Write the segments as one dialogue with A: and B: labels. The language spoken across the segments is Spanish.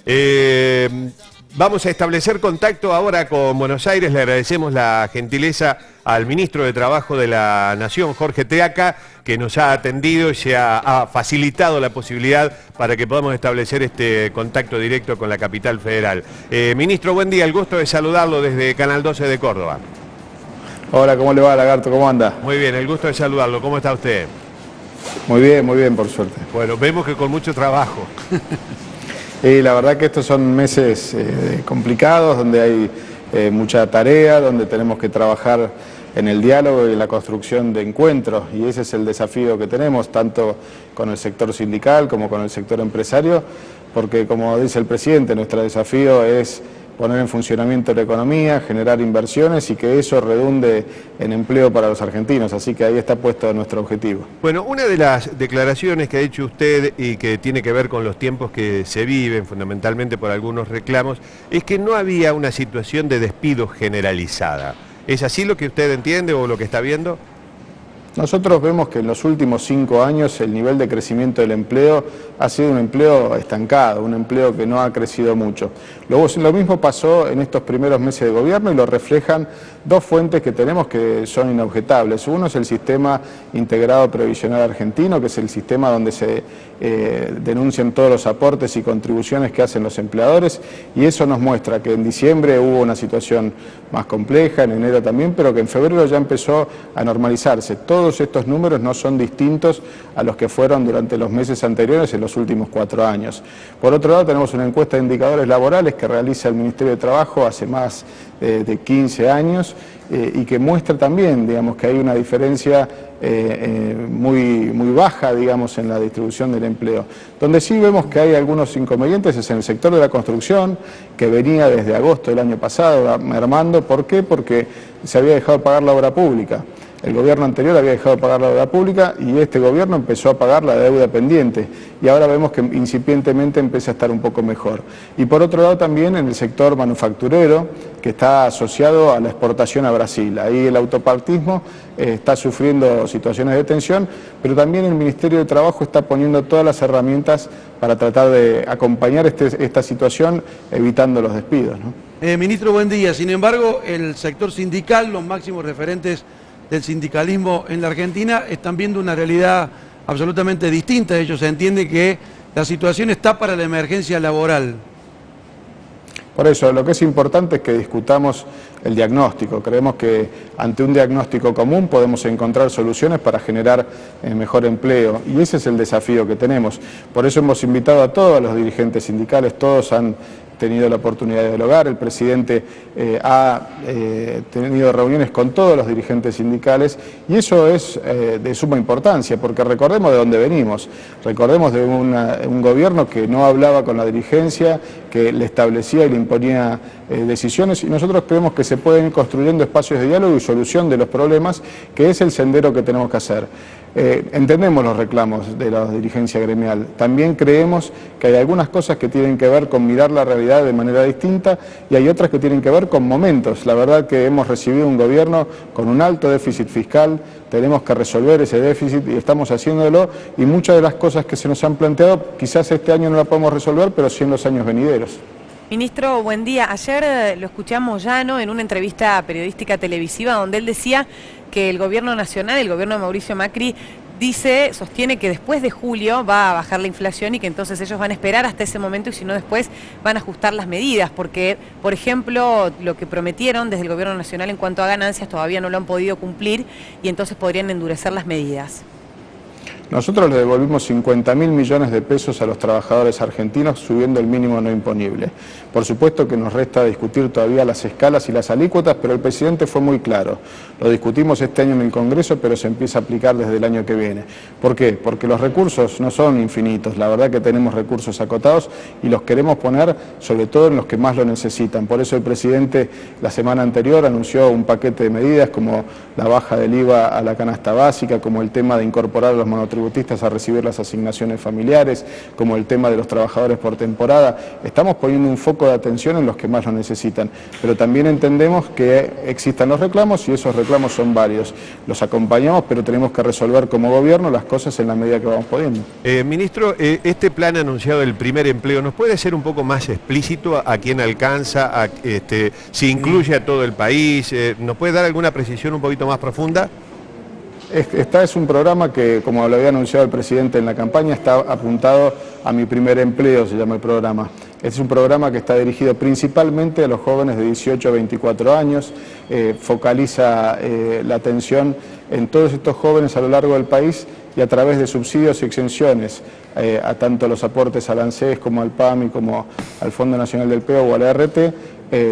A: Eh, Vamos a establecer contacto ahora con Buenos Aires. Le agradecemos la gentileza al ministro de Trabajo de la Nación, Jorge Teaca, que nos ha atendido y se ha facilitado la posibilidad para que podamos establecer este contacto directo con la capital federal. Ministro, buen día, el gusto de saludarlo desde Canal 12 de Córdoba.
B: Hola, ¿cómo le va, Lagarto? ¿Cómo anda?
A: Muy bien, el gusto de saludarlo. ¿Cómo está usted?
B: Muy bien, por suerte.
A: Bueno, vemos que con mucho trabajo.
B: La verdad que estos son meses complicados, donde hay mucha tarea, donde tenemos que trabajar en el diálogo y en la construcción de encuentros, y ese es el desafío que tenemos, tanto con el sector sindical como con el sector empresario, porque como dice el presidente, nuestro desafío es poner en funcionamiento la economía, generar inversiones y que eso redunde en empleo para los argentinos, así que ahí está puesto nuestro objetivo.
A: Bueno, una de las declaraciones que ha hecho usted y que tiene que ver con los tiempos que se viven, fundamentalmente por algunos reclamos, es que no había una situación de despido generalizada. ¿Es así lo que usted entiende o lo que está viendo?
B: Nosotros vemos que en los últimos 5 años el nivel de crecimiento del empleo ha sido un empleo estancado, un empleo que no ha crecido mucho. Lo mismo pasó en estos primeros meses de gobierno y lo reflejan dos fuentes que tenemos que son inobjetables. Uno es el sistema integrado previsional argentino, que es el sistema donde se denuncian todos los aportes y contribuciones que hacen los empleadores, y eso nos muestra que en diciembre hubo una situación más compleja, en enero también, pero que en febrero ya empezó a normalizarse. Todos estos números no son distintos a los que fueron durante los meses anteriores en los últimos 4 años. Por otro lado, tenemos una encuesta de indicadores laborales que realiza el Ministerio de Trabajo hace más de 15 años y que muestra también, digamos, que hay una diferencia muy baja, digamos, en la distribución del empleo. Donde sí vemos que hay algunos inconvenientes es en el sector de la construcción, que venía desde agosto del año pasado mermando. ¿Por qué? Porque se había dejado de pagar la obra pública. El gobierno anterior había dejado de pagar la deuda pública y este gobierno empezó a pagar la deuda pendiente, y ahora vemos que incipientemente empieza a estar un poco mejor. Y por otro lado también en el sector manufacturero, que está asociado a la exportación a Brasil. Ahí el autopartismo está sufriendo situaciones de tensión, pero también el Ministerio de Trabajo está poniendo todas las herramientas para tratar de acompañar esta situación, evitando los despidos, ¿no?
C: Ministro, buen día. Sin embargo, el sector sindical, los máximos referentes del sindicalismo en la Argentina están viendo una realidad absolutamente distinta. Ellos entienden que la situación está para la emergencia laboral.
B: Por eso, lo que es importante es que discutamos el diagnóstico. Creemos que ante un diagnóstico común podemos encontrar soluciones para generar mejor empleo, y ese es el desafío que tenemos. Por eso hemos invitado a todos los dirigentes sindicales, todos han tenido la oportunidad de dialogar, el presidente ha tenido reuniones con todos los dirigentes sindicales, y eso es de suma importancia, porque recordemos de dónde venimos, recordemos de un gobierno que no hablaba con la dirigencia, que le establecía y le imponía decisiones, y nosotros creemos que se pueden ir construyendo espacios de diálogo y solución de los problemas, que es el sendero que tenemos que hacer. Entendemos los reclamos de la dirigencia gremial, también creemos que hay algunas cosas que tienen que ver con mirar la realidad de manera distinta y hay otras que tienen que ver con momentos. La verdad que hemos recibido un gobierno con un alto déficit fiscal, tenemos que resolver ese déficit y estamos haciéndolo, y muchas de las cosas que se nos han planteado quizás este año no la podemos resolver, pero sí en los años venideros.
D: Ministro, buen día. Ayer lo escuchamos Llano en una entrevista periodística televisiva donde él decía que el gobierno nacional, el gobierno de Mauricio Macri, sostiene que después de julio va a bajar la inflación y que entonces ellos van a esperar hasta ese momento y si no después van a ajustar las medidas, porque, por ejemplo, lo que prometieron desde el gobierno nacional en cuanto a ganancias todavía no lo han podido cumplir y entonces podrían endurecer las medidas.
B: Nosotros le devolvimos 50.000 millones de pesos a los trabajadores argentinos subiendo el mínimo no imponible. Por supuesto que nos resta discutir todavía las escalas y las alícuotas, pero el presidente fue muy claro. Lo discutimos este año en el Congreso, pero se empieza a aplicar desde el año que viene. ¿Por qué? Porque los recursos no son infinitos, la verdad que tenemos recursos acotados y los queremos poner sobre todo en los que más lo necesitan. Por eso el presidente la semana anterior anunció un paquete de medidas como la baja del IVA a la canasta básica, como el tema de incorporar a los monotributistas monotributistas a recibir las asignaciones familiares, como el tema de los trabajadores por temporada. Estamos poniendo un foco de atención en los que más lo necesitan, pero también entendemos que existan los reclamos y esos reclamos son varios. Los acompañamos, pero tenemos que resolver como gobierno las cosas en la medida que vamos pudiendo.
A: Ministro, este plan anunciado del primer empleo, ¿nos puede ser un poco más explícito a quién alcanza, si incluye a todo el país? ¿Nos puede dar alguna precisión un poquito más profunda?
B: Esta es un programa que, como lo había anunciado el presidente en la campaña, está apuntado a Mi Primer Empleo, se llama el programa. Es un programa que está dirigido principalmente a los jóvenes de 18 a 24 años, focaliza la atención en todos estos jóvenes a lo largo del país y a través de subsidios y exenciones a tanto los aportes al ANSES como al PAMI como al Fondo Nacional del Empleo o al ART,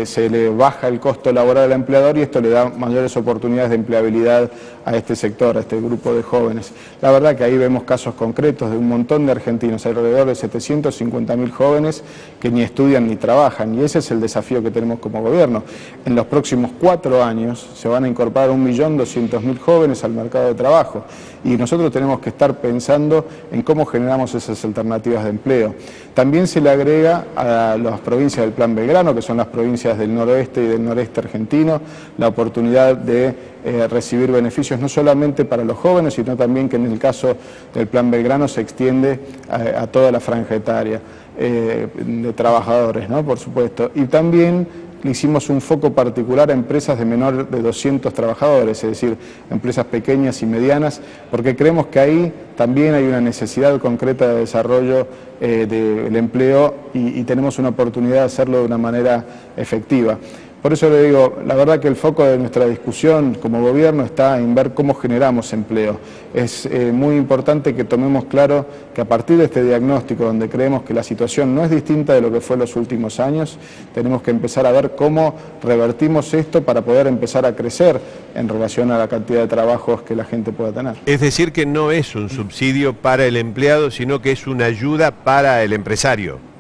B: se le baja el costo laboral al empleador y esto le da mayores oportunidades de empleabilidad a este sector, a este grupo de jóvenes. La verdad que ahí vemos casos concretos de un montón de argentinos, alrededor de 750.000 jóvenes que ni estudian ni trabajan, y ese es el desafío que tenemos como gobierno. En los próximos 4 años se van a incorporar 1.200.000 jóvenes al mercado de trabajo y nosotros tenemos que estar pensando en cómo generamos esas alternativas de empleo. También se le agrega a las provincias del Plan Belgrano, que son las provincias del noroeste y del noreste argentino, la oportunidad de recibir beneficios no solamente para los jóvenes, sino también que en el caso del Plan Belgrano se extiende a toda la franja etaria de trabajadores, ¿no? Por supuesto. Y también le hicimos un foco particular a empresas de menor de 200 trabajadores, es decir, empresas pequeñas y medianas, porque creemos que ahí también hay una necesidad concreta de desarrollo del empleo y tenemos una oportunidad de hacerlo de una manera efectiva. Por eso le digo, la verdad que el foco de nuestra discusión como gobierno está en ver cómo generamos empleo. Es muy importante que tomemos claro que a partir de este diagnóstico, donde creemos que la situación no es distinta de lo que fue en los últimos años, tenemos que empezar a ver cómo revertimos esto para poder empezar a crecer en relación a la cantidad de trabajos que la gente pueda tener.
A: Es decir, que no es un subsidio para el empleado, sino que es una ayuda para el empresario.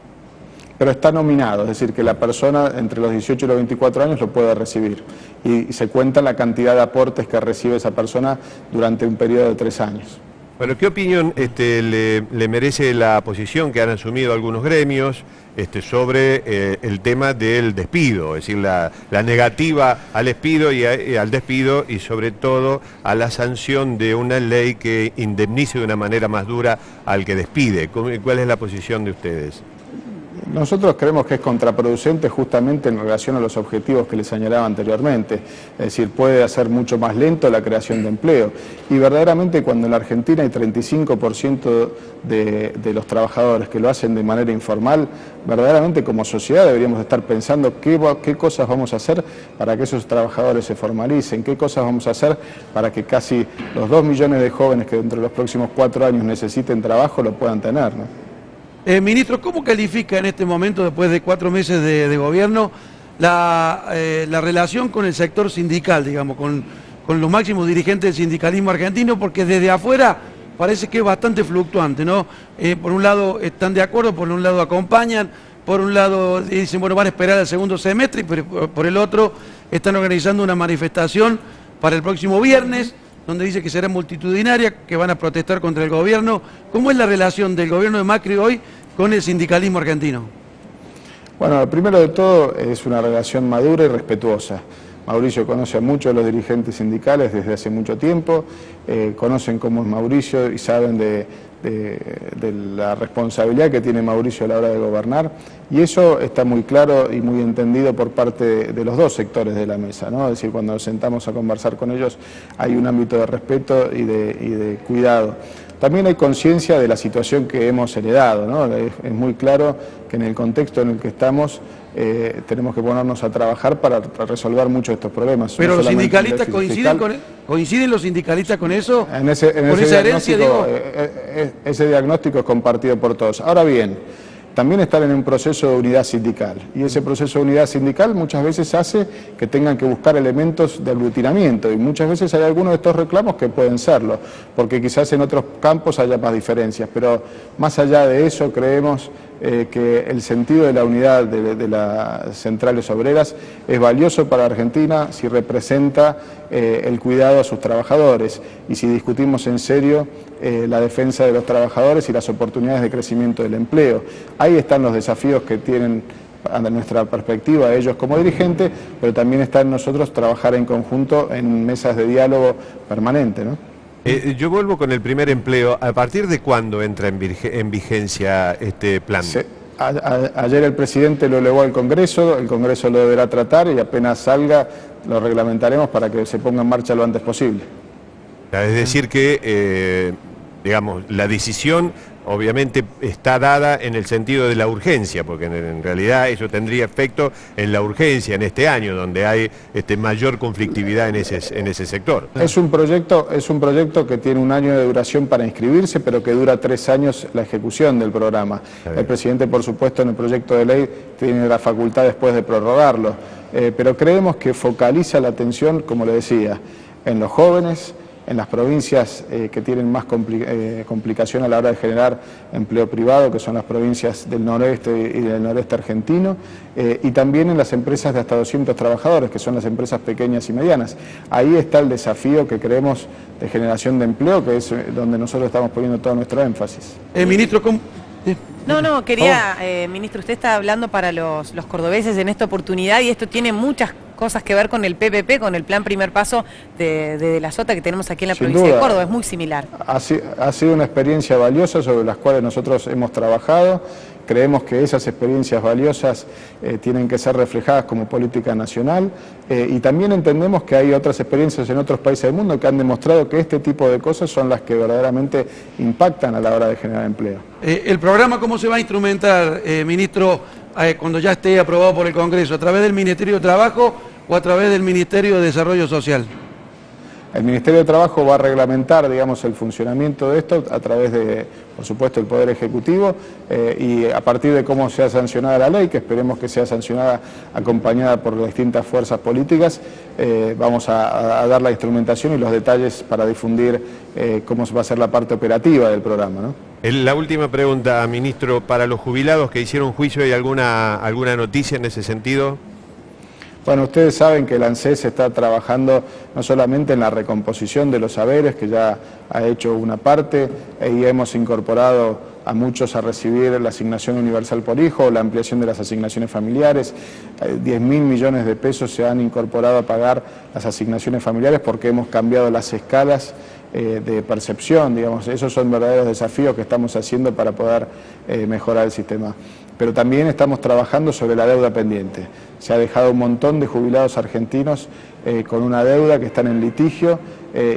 B: Pero está nominado, es decir, que la persona entre los 18 y los 24 años lo puede recibir y se cuenta la cantidad de aportes que recibe esa persona durante un periodo de 3 años.
A: Bueno, ¿qué opinión le merece la posición que han asumido algunos gremios sobre el tema del despido? Es decir, la negativa al despido y sobre todo a la sanción de una ley que indemnice de una manera más dura al que despide. ¿Cuál es la posición de ustedes?
B: Nosotros creemos que es contraproducente justamente en relación a los objetivos que les señalaba anteriormente, es decir, puede hacer mucho más lento la creación de empleo y verdaderamente cuando en la Argentina hay 35% de los trabajadores que lo hacen de manera informal, verdaderamente como sociedad deberíamos estar pensando qué cosas vamos a hacer para que esos trabajadores se formalicen, qué cosas vamos a hacer para que casi los 2 millones de jóvenes que dentro de los próximos 4 años necesiten trabajo lo puedan tener, ¿no?
C: Ministro, ¿cómo califica en este momento, después de 4 meses de gobierno, la relación con el sector sindical, digamos, con los máximos dirigentes del sindicalismo argentino? Porque desde afuera parece que es bastante fluctuante, ¿no? Por un lado están de acuerdo, por un lado acompañan, por un lado dicen, bueno, van a esperar el segundo semestre, pero por el otro están organizando una manifestación para el próximo viernes, donde dice que será multitudinaria, que van a protestar contra el gobierno. ¿Cómo es la relación del gobierno de Macri hoy con el sindicalismo argentino?
B: Bueno, primero de todo es una relación madura y respetuosa. Mauricio conoce a muchos de los dirigentes sindicales desde hace mucho tiempo, conocen cómo es Mauricio y saben de la responsabilidad que tiene Mauricio a la hora de gobernar, y eso está muy claro y muy entendido por parte de los dos sectores de la mesa, ¿no? Es decir, cuando nos sentamos a conversar con ellos hay un ámbito de respeto y de cuidado. También hay conciencia de la situación que hemos heredado, ¿no? Es muy claro que en el contexto en el que estamos tenemos que ponernos a trabajar para resolver muchos de estos problemas.
C: Pero los sindicalistas coinciden los sindicalistas con eso,
B: con esa herencia, digo. Ese diagnóstico es compartido por todos. Ahora bien, también están en un proceso de unidad sindical y ese proceso de unidad sindical muchas veces hace que tengan que buscar elementos de aglutinamiento y muchas veces hay algunos de estos reclamos que pueden serlo, porque quizás en otros campos haya más diferencias, pero más allá de eso creemos que el sentido de la unidad de las centrales obreras es valioso para Argentina si representa el cuidado a sus trabajadores y si discutimos en serio la defensa de los trabajadores y las oportunidades de crecimiento del empleo. Ahí están los desafíos que tienen a nuestra perspectiva ellos como dirigentes, pero también está en nosotros trabajar en conjunto en mesas de diálogo permanente, ¿no?
A: Yo vuelvo con el primer empleo. ¿A partir de cuándo entra en vigencia este plan?
B: Ayer el presidente lo elevó al Congreso, el Congreso lo deberá tratar y apenas salga lo reglamentaremos para que se ponga en marcha lo antes posible.
A: Es decir que, digamos, la decisión obviamente está dada en el sentido de la urgencia, porque en realidad eso tendría efecto en la urgencia en este año, donde hay mayor conflictividad en ese sector.
B: Es un proyecto que tiene 1 año de duración para inscribirse, pero que dura 3 años la ejecución del programa. El presidente, por supuesto, en el proyecto de ley tiene la facultad después de prorrogarlo, pero creemos que focaliza la atención, como le decía, en los jóvenes, en las provincias que tienen más complicación a la hora de generar empleo privado, que son las provincias del noreste y del noreste argentino, y también en las empresas de hasta 200 trabajadores, que son las empresas pequeñas y medianas. Ahí está el desafío que creemos de generación de empleo, que es donde nosotros estamos poniendo todo nuestro énfasis.
C: Ministro, ¿cómo?
D: No, quería, ministro, usted está hablando para los cordobeses en esta oportunidad y esto tiene muchas cosas que ver con el PPP, con el Plan Primer Paso de la Sota que tenemos aquí en la provincia de Córdoba, es muy similar.
B: Ha sido una experiencia valiosa sobre las cuales nosotros hemos trabajado. Creemos que esas experiencias valiosas tienen que ser reflejadas como política nacional y también entendemos que hay otras experiencias en otros países del mundo que han demostrado que este tipo de cosas son las que verdaderamente impactan a la hora de generar empleo.
C: ¿El programa cómo se va a instrumentar, ministro, cuando ya esté aprobado por el Congreso? ¿A través del Ministerio de Trabajo o a través del Ministerio de Desarrollo Social?
B: El Ministerio de Trabajo va a reglamentar, digamos, el funcionamiento de esto a través de, por supuesto, el Poder Ejecutivo y a partir de cómo sea sancionada la ley, que esperemos que sea sancionada acompañada por las distintas fuerzas políticas, vamos a dar la instrumentación y los detalles para difundir cómo va a ser la parte operativa del programa, ¿no?
A: La última pregunta, ministro, para los jubilados que hicieron juicio, ¿hay alguna noticia en ese sentido?
B: Bueno, ustedes saben que el ANSES está trabajando no solamente en la recomposición de los saberes, que ya ha hecho una parte, y hemos incorporado a muchos a recibir la asignación universal por hijo, la ampliación de las asignaciones familiares. 10.000 millones de pesos se han incorporado a pagar las asignaciones familiares porque hemos cambiado las escalas de percepción, digamos. Esos son verdaderos desafíos que estamos haciendo para poder mejorar el sistema. Pero también estamos trabajando sobre la deuda pendiente. Se ha dejado un montón de jubilados argentinos con una deuda que están en litigio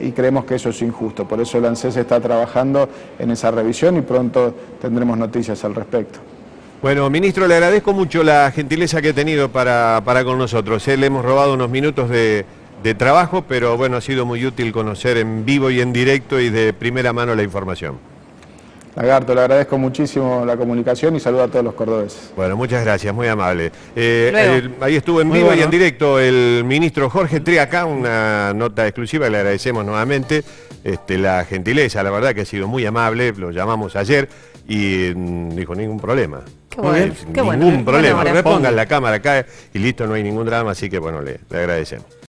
B: y creemos que eso es injusto. Por eso el ANSES está trabajando en esa revisión y pronto tendremos noticias al respecto.
A: Bueno, ministro, le agradezco mucho la gentileza que ha tenido para con nosotros. Le hemos robado unos minutos de trabajo, pero bueno, ha sido muy útil conocer en vivo y en directo y de primera mano la información.
B: Lagarto, le agradezco muchísimo la comunicación y saludo a todos los cordobeses.
A: Bueno, muchas gracias, muy amable. Ahí estuvo en vivo y en directo el ministro Jorge Triaca, una nota exclusiva, le agradecemos nuevamente la gentileza, la verdad que ha sido muy amable, lo llamamos ayer y dijo ningún problema.
D: Qué bueno,
A: ningún problema, pongan la cámara acá y listo, no hay ningún drama, así que bueno, le agradecemos.